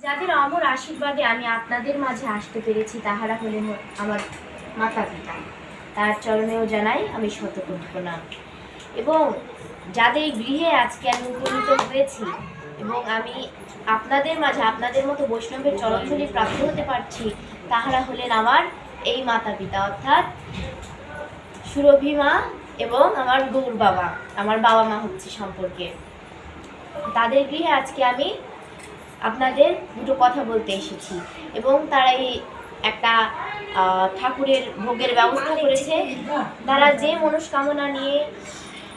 যাদের অমর আশীর্বাদে আমি আপনাদের মাঝে আসতে পেরেছি তাহারা হলেন আমার মাতা পিতা। তার চরণেও জানাই আমি শতকোটি প্রণাম। এবং যাদের গৃহে আজকে আমি উপনীত হয়েছি এবং আমি আপনাদের মাঝে আপনাদের মতো বৈষ্ণবের চরণধূলি প্রাপ্ত হতে পারছি, তাহারা হলেন আমার এই মাতা পিতা, অর্থাৎ সুরভি মা এবং আমার গৌর বাবা, আমার বাবা মা হচ্ছে সম্পর্কে। তাদের গৃহে আজকে আমি আপনাদের দুটো কথা বলতে এসেছি এবং তারাই একটা ঠাকুরের ভোগের ব্যবস্থা করেছে। তারা যে মনস্কামনা নিয়ে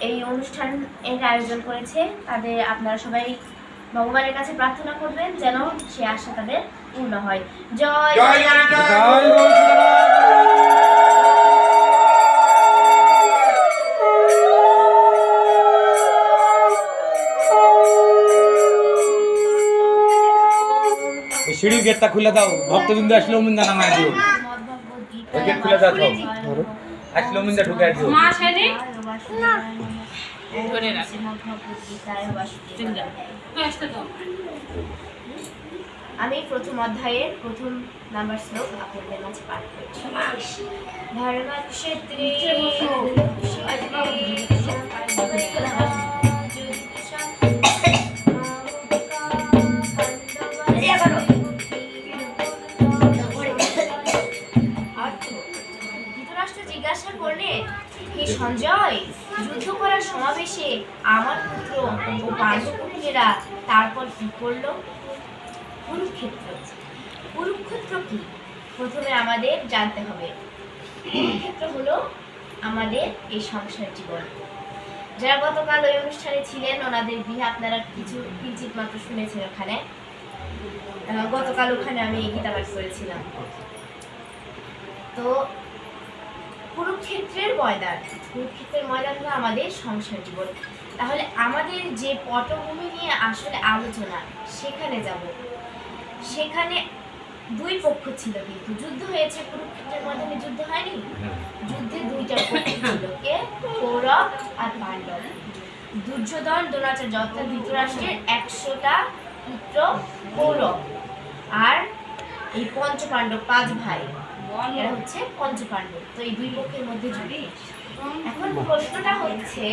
এই অনুষ্ঠানের আয়োজন করেছে, তাদের আপনারা সবাই ভগবানের কাছে প্রার্থনা করবেন যেন সে আশা তাদের পূর্ণ হয়। জয় জয় সিঁড়ির গেটটা খুলে দাও, ভক্তবৃন্দ আসলে অমিন্দা নামায় দিও। গেট খুলে দাও, আসলে অমিন্দা ঢুকে দিও। আমি প্রথম অধ্যায়ের প্রথম নাম্বার শ্লোক আপনাদের মাঝে পাঠ করছি। ধর্মক্ষেত্রে জিজ্ঞাসা করলেন, হে সঞ্জয়, যুদ্ধ করার সমাবেশে আমার পুত্র ও পাণ্ডবপুত্রেরা তারপর কি করলো? কুরুক্ষেত্র। কুরুক্ষেত্র কি? প্রথমে আমাদের জানতে হবে। কুরুক্ষেত্র হলো আমাদের এই সংসার জীবন। যারা গতকাল ওই অনুষ্ঠানে ছিলেন, ওনাদের গৃহে আপনারা কিছু কিঞ্চিত মাত্র শুনেছেন। ওখানে গতকাল ওখানে আমি গীতা পাঠ করেছিলাম। তো কুরুক্ষেত্রের ময়দান হলো আমাদের সংসার জীবন। তাহলে আমাদের যে পটভূমি নিয়ে আসলে আলোচনা, সেখানে যাব। সেখানে দুই পক্ষ ছিল, কিন্তু যুদ্ধ হয়েছে কুরুক্ষেত্রের ময়দানে, যুদ্ধ হয়নি। যুদ্ধে দুইটা পক্ষ ছিল, কে? কৌরব আর পাণ্ডব। দুর্যোধন, দ্রোণাচার্য অর্থাৎ ধৃতরাষ্ট্রের 100টা পুত্র কৌরব, আর এই পঞ্চপাণ্ডব 5 ভাই, এরা হচ্ছে পঞ্চপাণ্ডব। তো এই দুই পক্ষের মধ্যে যুদ্ধ। এখন প্রশ্নটা হচ্ছে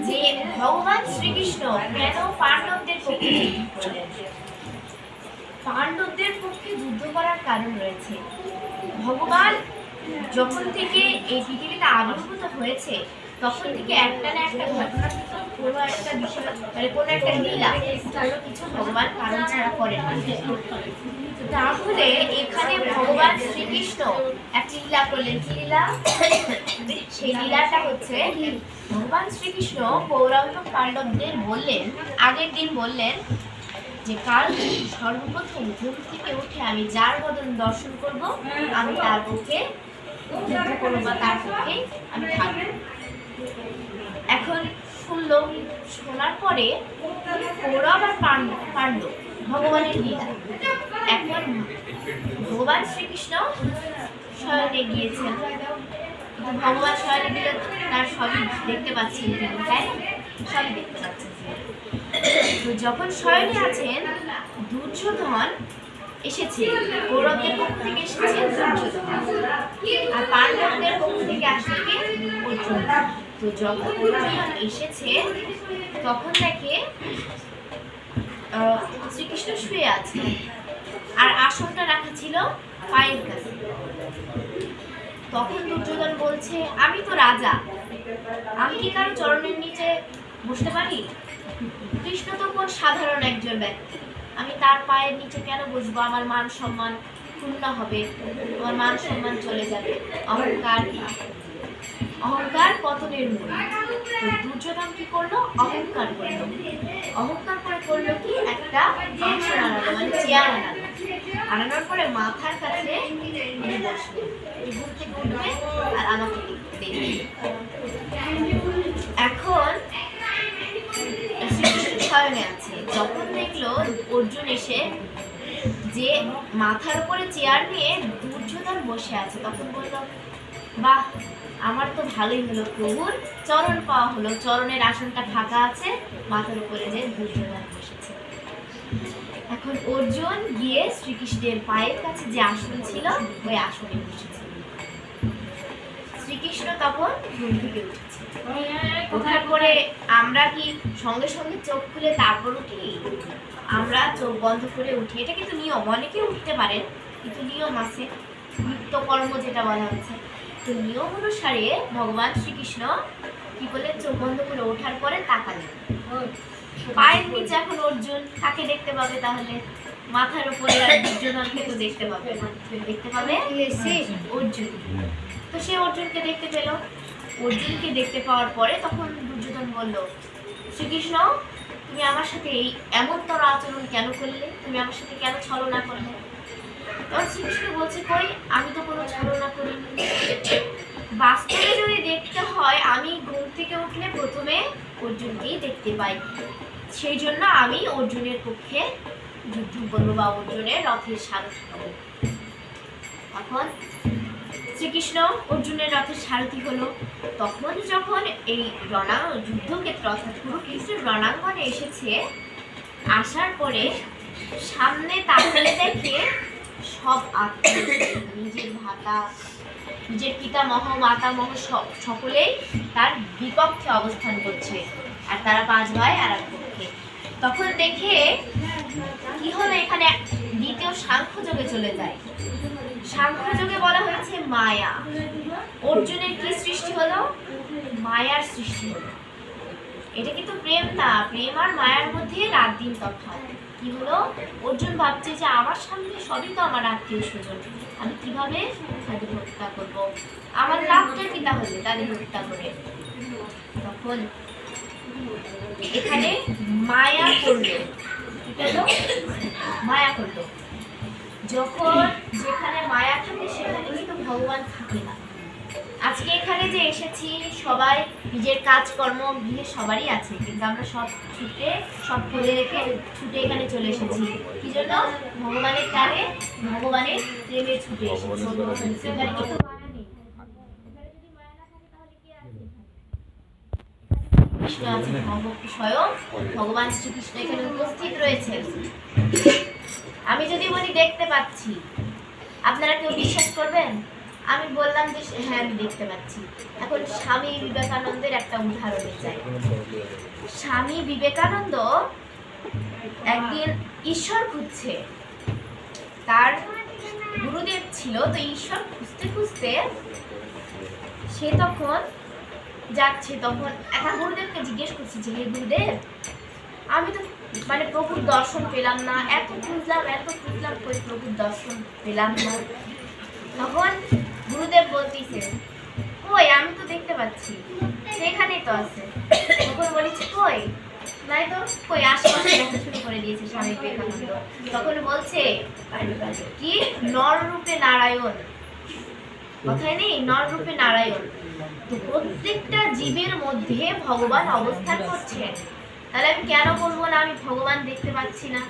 যে ভগবান শ্রীকৃষ্ণ কেন পাণ্ডবদের পক্ষে যুদ্ধ করলেন? পাণ্ডবদের পক্ষে যুদ্ধ করার কারণ রয়েছে। ভগবান যখন থেকে এই পৃথিবীতে আবির্ভূত হয়েছে, তখন থেকে একটা না একটা ঘটনা, কোনো একটা বিষয়, মানে কোনো একটা লীলা, কোনো কিছু ভগবান কারণ ছাড়া করেন। তাহলে এখানে ভগবান শ্রীকৃষ্ণ একটি লীলা করলেন। কি লীলা? সেই লীলাটা হচ্ছে ভগবান শ্রীকৃষ্ণ কৌরব এবং পাণ্ডবদের বললেন, আগের দিন বললেন যে কাল সর্বপ্রথম ঘুম থেকে উঠে আমি যার বদন দর্শন করব, আমি তার পক্ষে যুদ্ধ করবো বা তার পক্ষে আমি থাকবো। এখন শোনার পরে কৌরব আর পাণ্ডব ভগবানের লীলা। এখন ভগবান শ্রীকৃষ্ণ শয়নে গিয়েছেন, ভগবান শয়নে গেলে তার সবই দেখতে পাচ্ছেন, তাই না? সবই দেখতে পাচ্ছেন। তো যখন শয়নে আছেন, দুর্যোধন এসেছে, কৌরবদের পক্ষ থেকে এসেছে দুর্যোধন, আর পাণ্ডবদের পক্ষ থেকে আসছে কি? অর্জুন। তো যখন দুর্যোধন এসেছে, তখন দেখে শ্রীকৃষ্ণ শুয়ে আছে, আর আসনটা রাখা ছিল পায়ের কাছে। তখন দুর্যোধন বলছে, আমি তো রাজা, আমি কি কারো চরণের নিচে বসতে পারি? কৃষ্ণ তো কোন সাধারণ একজন ব্যক্তি, আমি তার পায়ের নিচে কেন বসবো? আমার মান সম্মান ক্ষুণ্ণ হবে, আমার মান সম্মান চলে যাবে। অহংকার পতনের মূল। তো দুর্যোধন কি করলো? অহংকার করলো। অহংকার করে করলো কি? একটা আসন আনালো, মানে চেয়ার আনালো। আনানোর পরে মাথার কাছে উনি বসলেন, ঘুম থেকে উঠবে আর আমাকে দেখবে। এখন শয়নে আছে, যখন দেখলো অর্জুন এসে যে মাথার উপরে চেয়ার নিয়ে দুর্যোধন বসে আছে, তখন বলল, বাহ, আমার তো ভালোই হলো, প্রভুর চরণ পাওয়া হলো, চরণের আসনটা ফাঁকা আছে, মাথার উপরে যে দুর্যোধন বসেছে। এখন অর্জুন গিয়ে শ্রীকৃষ্ণের পায়ের কাছে যে আসন ছিল ওই আসনে বসেছে। শ্রীকৃষ্ণ তখন ঘুম থেকে উঠেছে। ওঠার পরে আমরা কি সঙ্গে সঙ্গে চোখ খুলে তারপর উঠি? আমরা চোখ বন্ধ করে উঠি। এটা কিন্তু নিয়ম, অনেকে উঠতে পারেন, কিন্তু নিয়ম আছে, নিত্যকর্ম যেটা বলা হচ্ছে। তো নিয়ম অনুসারে ভগবান শ্রীকৃষ্ণ কি বলে চোখ বন্ধ করে ওঠার পরে তাকালেন। পায়ের নিচে এখন অর্জুন, কাকে দেখতে পাবে তাহলে? মাথার উপরে দুর্যোধনকে তো দেখতে পাবে অর্জুন। তো সে অর্জুনকে দেখতে পেল। অর্জুনকে দেখতে পাওয়ার পরে তখন দুর্যোধন বলল, শ্রীকৃষ্ণ তুমি আমার সাথে এই এমনতর আচরণ কেন করলে? তুমি আমার সাথে কেন ছলনা করলে? তখন শ্রীকৃষ্ণ বলছে, কই আমি তো কোনো ছলনা করিনি। বাস্তবে যদি দেখতে হয়, আমি ঘুম থেকে উঠলে প্রথমে অর্জুনকেই দেখতে পাই, সেই জন্য আমি অর্জুনের পক্ষে যুদ্ধ করবো বা অর্জুনের রথের সারথি হবো। তখন শ্রীকৃষ্ণ অর্জুনের রথের সারথি হলো। তখন যখন এই যুদ্ধক্ষেত্র অর্থাৎ কুরুক্ষেত্রের রণাঙ্গনে এসেছে, আসার পরে সামনে তাকালে দেখে সব আত্মীয়, নিজের ভাতা, নিজের পিতামহ, মাতামহ সকলেই তার বিপক্ষে অবস্থান করছে, আর তারা 5 ভাই আর এক পক্ষে। তখন দেখে কি হলো, এখানে দ্বিতীয় সাংখ্যযোগে চলে যায়। সাংখ্যযোগে বলা হয়েছে মায়া। অর্জুনের কি সৃষ্টি হলো? মায়ার সৃষ্টি হলো। এটা কিন্তু প্রেম না, প্রেম আর মায়ার মধ্যে রাত দিন তফাৎ। কি হলো, অর্জুন ভাবছে যে আমার সামনে সবই তো আমার আত্মীয় স্বজন, আমি কিভাবে তাদের হত্যা করবো? আমার লাভটা কি তাহলে তাদের হত্যা করে? তখন এখানে মায়া করলো। কি করলো? মায়া করলো। যখন যেখানে মায়া থাকে সেখানে কিন্তু ভগবান থাকে না। আজকে এখানে যে এসেছি সবাই নিজের কাজকর্ম গৃহে সবারই আছে, কিন্তু আমরা সব ফেলে রেখে ছুটে এখানে চলে এসেছি। কি জন্য? ভগবানের টানে, ভগবানের প্রেমে ছুটে এসেছি। এখানে কিন্তু মায়া নেই। এখানে যদি মায়া না থাকে তাহলে কি আছে? কৃষ্ণ আছে, স্বয়ং ভগবান শ্রীকৃষ্ণ এখানে উপস্থিত রয়েছে। আমি যদি বলি দেখতে পাচ্ছি, আপনারা কেউ বিশ্বাস করবেন? আমি বললাম যে হ্যাঁ আমি দেখতে পাচ্ছি। এখন স্বামী বিবেকানন্দের একটা উদাহরণে যাই। স্বামী বিবেকানন্দ একদিন ঈশ্বর খুঁজছে, তার গুরুদেব ছিল, তো ঈশ্বর খুঁজতে খুঁজতে সে তখন যাচ্ছে। তখন একটা গুরুদেবকে জিজ্ঞেস করছে যে হে গুরুদেব, আমি তো প্রভুর দর্শন পেলাম না, এত খুঁজলাম কই প্রভুর দর্শন পেলাম না। তখন গুরুদেব বলতেছে, কই আমি তো দেখতে পাচ্ছি, সেখানেই তো আছে। তখন বলেছে কই নাই তো, কই আশেপাশে দেখা শুরু করে দিয়েছে স্বামী বিবেকানন্দ। তখন বলছে কি নর রূপে নারায়ণ, কথায় নেই নর রূপে নারায়ণ। তো প্রত্যেকটা জীবের মধ্যে ভগবান অবস্থান করছেন। তাহলে আমি কেন বলবো না আমি ভগবান দেখতে পাচ্ছি না?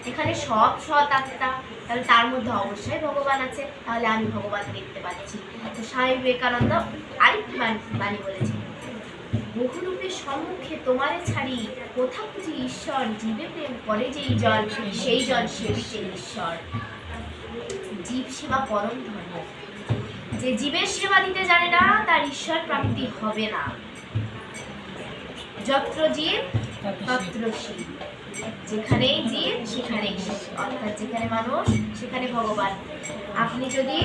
এখানে সব সৎ আত্মা, তাহলে তার মধ্যে অবশ্যই ভগবান আছে, তাহলে আমি ভগবান দেখতে পাচ্ছি। তো স্বামী বিবেকানন্দ আরেকটি বাণী বলেছেন, বহুরূপের সম্মুখে তোমারে ছাড়ি, কোথা খুঁজি ঈশ্বর, জীবে প্রেম করে যেই জল, সেই জল সেবিতে ঈশ্বর। জীব সেবা পরম ধর্ম। যে জীবের সেবা দিতে জানে না তার ঈশ্বর প্রাপ্তি হবে না। যত্র জীব তত্র শিব। যেখানেই জীব সেখানেই শিব, অর্থাৎ যেখানে মানুষ সেখানে ভগবান। আপনি যদি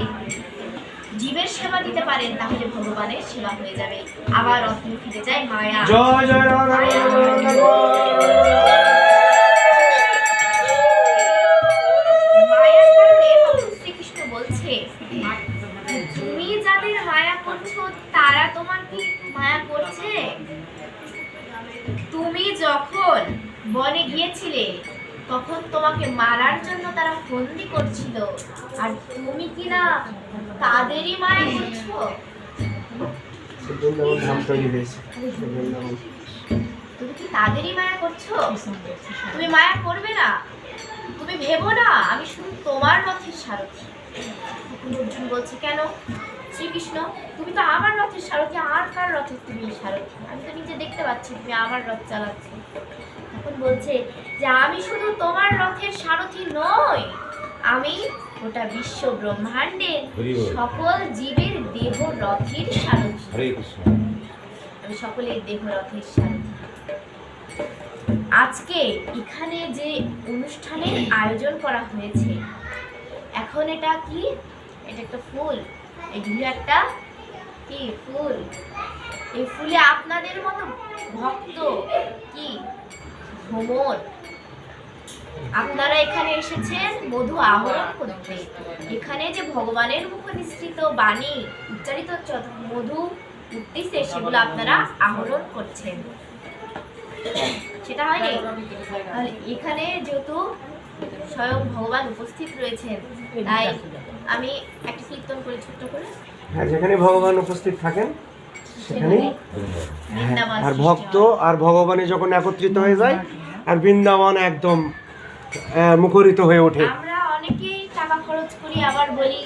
জীবের সেবা দিতে পারেন তাহলে ভগবানের সেবা হয়ে যাবে। আবার অর্থে ফিরে যায় মায়া। জয় জয় রাধা। মায়ার কারণে শ্রীকৃষ্ণ বলছে, তুমি যাদের মায়া করছো তারা তোমার কি মায়া করছে? তুমি যখন বনে গিয়েছিলে তখন তোমাকে মারার জন্য তারা বন্দি করছিল, আর তুমি কি না তাদেরই মায়া করছো? তুমি কি তাদেরই মায়া করছো? তুমি মায়া করবে না, তুমি ভেবো না আমি শুধু তোমার রথের সারথি। অর্জুন বলছে, কেন শ্রীকৃষ্ণ তুমি তো আমার রথের সারথি, আর কার রথের তুমি সারথি? আমি তো নিজে দেখতে পাচ্ছি তুমি আমার রথ চালাচ্ছ। তখন তখন বলছে যে আমি শুধু তোমার রথের সারথি নই, আমি গোটা বিশ্ব ব্রহ্মাণ্ডের সকল জীবের দেহ রথের সারথি। হরে কৃষ্ণ। আমি সকলের দেহ রথের সারথি। আজকে এখানে যে অনুষ্ঠানের আয়োজন করা হয়েছে, এখন এটা কি? এটা একটা ফুল, এগুলো একটা কি ফুল। এই ফুলে আপনাদের মতো ভক্ত কি ভ্রমণ, আপনারা এখানে এসেছেন মধু আহরণ করতে। এখানে যে ভগবানের মুখ নিঃসৃত বাণী উচ্চারিত মধু উঠতেছে, সেগুলো আপনারা আহরণ করছেন, সেটা হয়নি। তাহলে এখানে যেহেতু স্বয়ং ভগবান উপস্থিত রয়েছেন, তাই আমি একটা কীর্তন করি ছোট্ট করে। হ্যাঁ, যেখানে ভগবান উপস্থিত থাকেন সেখানেই বৃন্দাবন আর ভক্ত আর ভগবানে যখন একত্রিত হয়ে যায় আর বৃন্দাবন একদম মুখরিত হয়ে ওঠে। আমরা অনেকেই টাকা খরচ করি, আবার বলি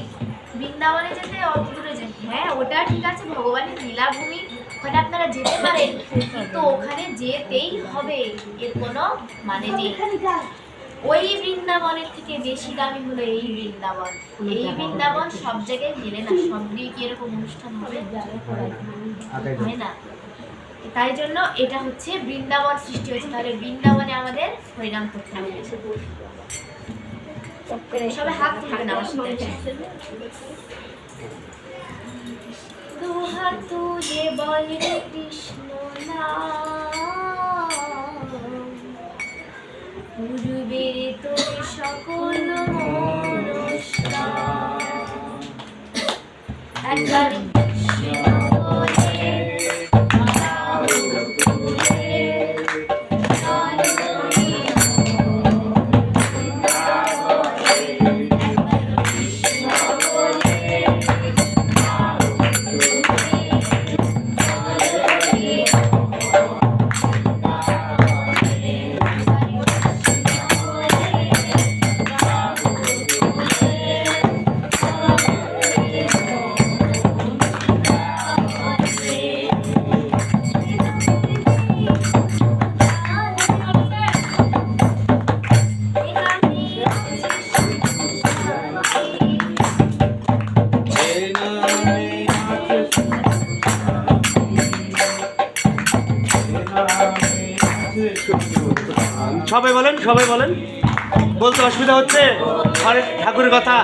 বৃন্দাবনে যেতে অত দূরে যাই। হ্যাঁ, ওটা ঠিক আছে, ভগবানের লীলাভূমি, ওখানে আপনারা যেতে পারেন, কিন্তু ওখানে যেতেই হবে এর কোনো মানে নেই। ওই বৃন্দাবনের থেকে বেশি দামি হলো এই বৃন্দাবন। এই বৃন্দাবন সব জায়গায় মেলে না, সব দিয়ে কি এরকম অনুষ্ঠান হবে? হয় না। তাই জন্য এটা হচ্ছে বৃন্দাবন সৃষ্টি হয়েছে। তাহলে বৃন্দাবনে আমাদের হরিনাম করতে হবে। সবাই হাত তুলবেন আমার সাথে। দুহাত তুলে বলে কৃষ্ণ নাম, পূর্বের তোর সকল মনস্কাম। একবার কৃষ্ণ বলে সবাই বলেন, সবাই বলেন, বলতে অসুবিধা হচ্ছে হরে ঠাকুরের কথা।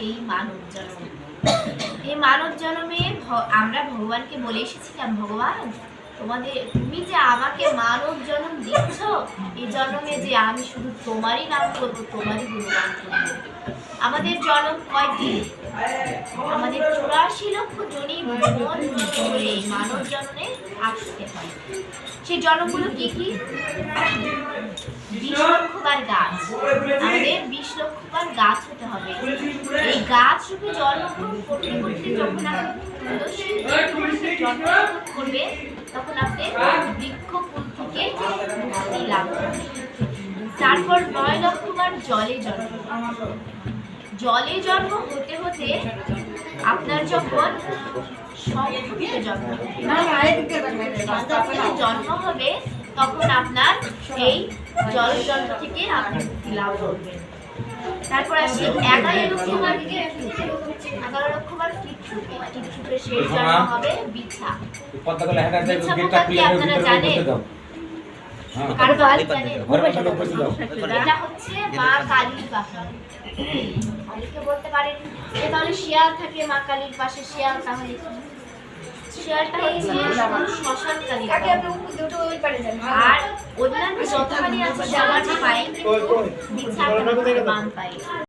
এই মানব জন্ম। এই মানব জন্মে আমরা ভগবানকে বলে এসেছিলাম, ভগবান তুমি যে আমাকে মানব জন্ম দিচ্ছ, এই জন্মে যে আমি শুধু তোমারই নাম করবো, তোমারই গুণগান করবো। আমাদের জন্ম কয়টি? আমাদের 84 লক্ষ জনই ভ্রমণ করে এই মানব জন্মে আসতে হয়। সেই জন্মগুলো কি কি? 20 লক্ষবার গাছ, আমাদের 20 লক্ষবার গাছ হতে হবে। এই গাছ রূপে জন্মগ্রহণ করতে করতে যখন আপনি জন্মগ্রহণ করবে, তখন আপনি বৃক্ষকুল থেকে মুক্তি লাভ করবেন। তারপর 9 লক্ষবার জলে জন্ম। জলে জন্ম হতে হতে আপনার যখন জন্ম হবে, তখন আপনার এই জলযন্ত্র থেকে আপনি মুক্তি লাভ করবেন। তারপর আসি 11 লক্ষবার 11 লক্ষবার কীটছুপের শেষ জন্ম হবে বিছা। পদ্মাগুলো হেঁটে যায় বিছা গেটটা পোকা কি খুলে আপনারা ভিতরে জানেন? ঢুকে দাও। হ্যাঁ কারো জানেন? ঘরের মধ্যে ঢুকে দাও। এটা হচ্ছে মা কালীর পাখা। অনেকে বলতে পারেন যে তাহলে শিয়াল থাকে মা কালীর পাশে, শিয়াল তাহলে কি? শিয়ালটা হচ্ছে শ্মশান কালী আর অন্যান্য যতখানি আছে সবার পায়ে কিন্তু বিছা বান পায়।